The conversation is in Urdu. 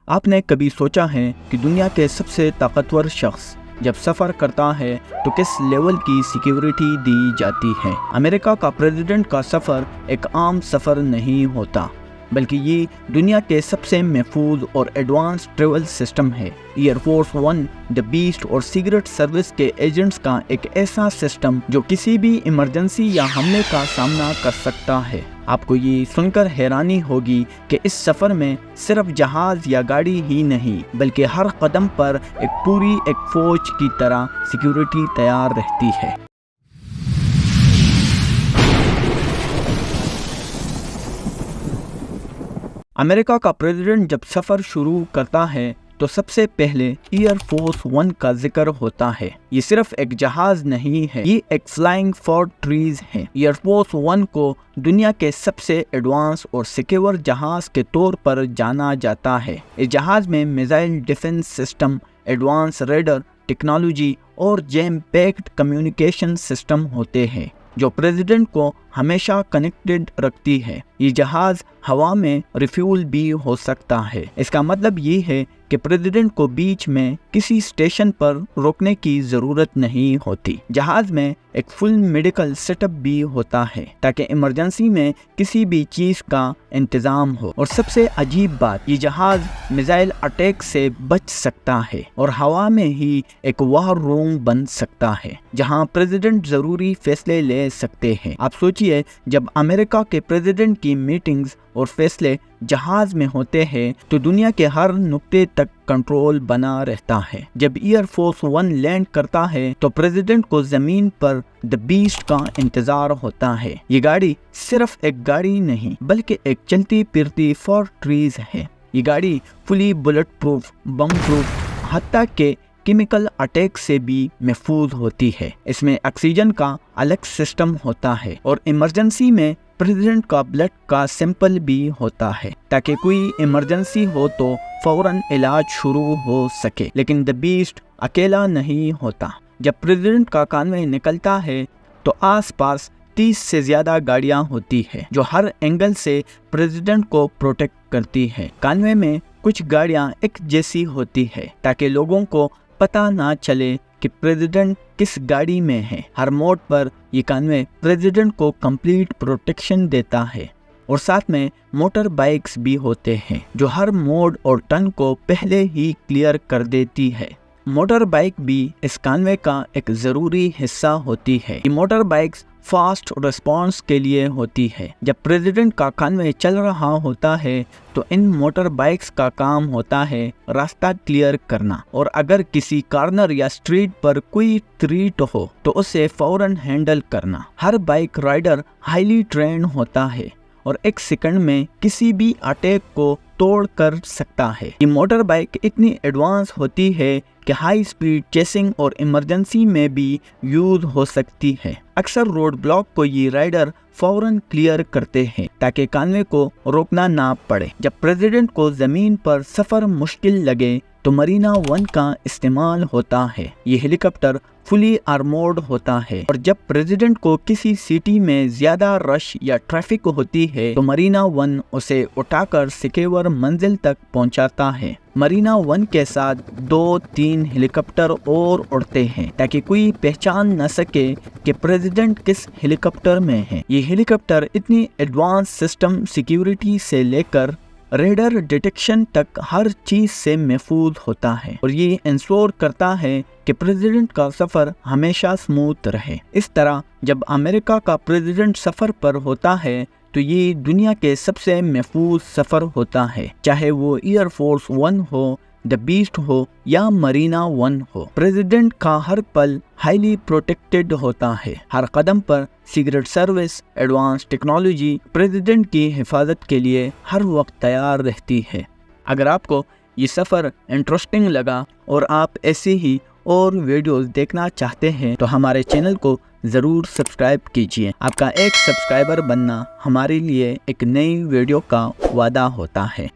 آپ نے کبھی سوچا ہے کہ دنیا کے سب سے طاقتور شخص جب سفر کرتا ہے تو کس لیول کی سیکیورٹی دی جاتی ہے؟ امریکہ کا پریزیڈنٹ کا سفر ایک عام سفر نہیں ہوتا، بلکہ یہ دنیا کے سب سے محفوظ اور ایڈوانس ٹریول سسٹم ہے۔ Year Force one, the best اور سیکرٹ سروس کے ایجنٹس کا ایک ایسا سسٹم جو کسی بھی ایمرجنسی یا حملے کا سامنا کر سکتا ہے۔ آپ کو یہ سن کر حیرانی ہوگی کہ اس سفر میں صرف جہاز یا گاڑی ہی نہیں، بلکہ ہر قدم پر ایک پوری فوج کی طرح سیکیورٹی تیار رہتی ہے۔ امریکہ کا پریزیڈنٹ جب سفر شروع کرتا ہے تو سب سے پہلے ایئر فورس ون کا ذکر ہوتا ہے۔ یہ صرف ایک جہاز نہیں ہے، یہ ایک فلائنگ فورٹریس ہے۔ ایئر فورس ون کو دنیا کے سب سے ایڈوانس اور سیکیور جہاز کے طور پر جانا جاتا ہے۔ اس جہاز میں missile defence system, advance reader technology اور جیم پیکڈ کمیونیکیشن سسٹم ہوتے ہیں جو پریزیڈنٹ کو ہمیشہ کنیکٹڈ رکھتی ہے۔ یہ جہاز ہوا میں ریفیول بھی ہو سکتا ہے۔ اس کا مطلب یہ ہے کہ پریزیڈنٹ کو بیچ میں کسی اسٹیشن پر روکنے کی ضرورت نہیں ہوتی۔ جہاز میں ایک فل میڈیکل سیٹ اپ بھی ہوتا ہے تاکہ ایمرجنسی میں کسی بھی چیز کا انتظام ہو۔ اور سب سے عجیب بات، یہ جہاز میزائل اٹیک سے بچ سکتا ہے اور ہوا میں ہی ایک وار روم بن سکتا ہے جہاں پریزیڈنٹ ضروری فیصلے لے سکتے ہیں۔ آپ سوچئے، جب امریکہ کے پریزیڈنٹ کی میٹنگز اور فیصلے جہاز میں ہوتے ہیں تو دنیا کے ہر نقطے تک کنٹرول بنا رہتا ہے۔ جب ایئر فورس ون لینڈ کرتا ہے تو پریزیڈنٹ کو زمین پر دی بیسٹ کا انتظار ہوتا ہے۔ یہ گاڑی صرف ایک گاڑی نہیں بلکہ ایک چلتی پھرتی فورٹریس ہے۔ یہ گاڑی فلی بلٹ پروف، بم پروف، حتیٰ کہ کیمیکل اٹیک سے بھی محفوظ ہوتی ہے۔ اس میں آکسیجن کا الگ سسٹم ہوتا ہے اور ایمرجنسی میں پریزیڈنٹ کا بلڈ کا سیمپل بھی ہوتا ہے تاکہ کوئی ایمرجنسی ہو تو فوراً علاج شروع ہو سکے۔ لیکن دی بیسٹ اکیلا نہیں ہوتا۔ جب پریزیڈنٹ کا کانوے نکلتا ہے تو آس پاس 30 سے زیادہ گاڑیاں ہوتی ہیں جو ہر اینگل سے پریزیڈنٹ کو پروٹیکٹ کرتی ہے۔ کانوے میں کچھ گاڑیاں ایک جیسی ہوتی ہے تاکہ لوگوں کو پتہ نہ چلے کہ پریزیڈنٹ کس گاڑی میں ہے۔ ہر موڑ پر یہ کانوے پریزیڈنٹ کو کمپلیٹ پروٹیکشن دیتا ہے۔ اور ساتھ میں موٹر بائکس بھی ہوتے ہیں جو ہر موڑ اور ٹرن کو پہلے ہی کلیئر کر دیتی ہے۔ موٹر بائک بھی اس کانوے کا ایک ضروری حصہ ہوتی ہے۔ یہ موٹر بائکس فاسٹ ریسپانس کے لیے ہوتی ہے۔ جب پریزیڈنٹ کا کانوے چل رہا ہوتا ہے تو ان موٹر بائکس کا کام ہوتا ہے راستہ کلیئر کرنا، اور اگر کسی کارنر یا اسٹریٹ پر کوئی تھریٹ ہو تو اسے فوراً ہینڈل کرنا۔ ہر بائک رائڈر ہائیلی ٹرینڈ ہوتا ہے اور ایک سیکنڈ میں کسی بھی اٹیک کو توڑ کر سکتا ہے۔ یہ موٹر بائک اتنی ایڈوانس ہوتی ہے کہ ہائی سپیڈ چیسنگ اور ایمرجنسی میں بھی یوز ہو سکتی ہے۔ اکثر روڈ بلاک کو یہ رائڈر فوراً کلیئر کرتے ہیں تاکہ کانوے کو روکنا نہ پڑے۔ جب پریزیڈنٹ کو زمین پر سفر مشکل لگے تو مرینا ون کا استعمال ہوتا ہے۔ یہ ہیلی کاپٹر فلی آرمورڈ ہوتا ہے اور جب پریزیڈنٹ کو کسی سٹی میں زیادہ رش یا ٹریفک ہوتی ہے تو مرینا ون اسے اٹھا کر سیکیور منزل تک پہنچاتا ہے۔ مرینا ون کے ساتھ 2-3 ہیلی کاپٹر اور اڑتے ہیں تاکہ کوئی پہچان نہ سکے کہ پریزیڈنٹ کس ہیلی کاپٹر میں ہے۔ یہ ہیلی کاپٹر اتنی ایڈوانس سسٹم سیکیورٹی سے لے کر ریڈر ڈیٹیکشن تک ہر چیز سے محفوظ ہوتا ہے اور یہ انشور کرتا ہے کہ پریزیڈنٹ کا سفر ہمیشہ سموتھ رہے۔ اس طرح جب امریکہ کا پریزیڈنٹ سفر پر ہوتا ہے تو یہ دنیا کے سب سے محفوظ سفر ہوتا ہے، چاہے وہ ایئر فورس ون ہو، دی بیسٹ ہو یا مرینا ون ہو۔ پریزیڈنٹ کا ہر پل ہائیلی پروٹیکٹڈ ہوتا ہے۔ ہر قدم پر secret service, advance technology president کی حفاظت کے لیے ہر وقت تیار رہتی ہے۔ اگر آپ کو یہ سفر انٹرسٹنگ لگا اور آپ ایسے ہی اور ویڈیوز دیکھنا چاہتے ہیں تو ہمارے چینل کو ضرور سبسکرائب کیجیے۔ آپ کا ایک سبسکرائبر بننا ہمارے لیے ایک نئی ویڈیو کا وعدہ ہوتا ہے۔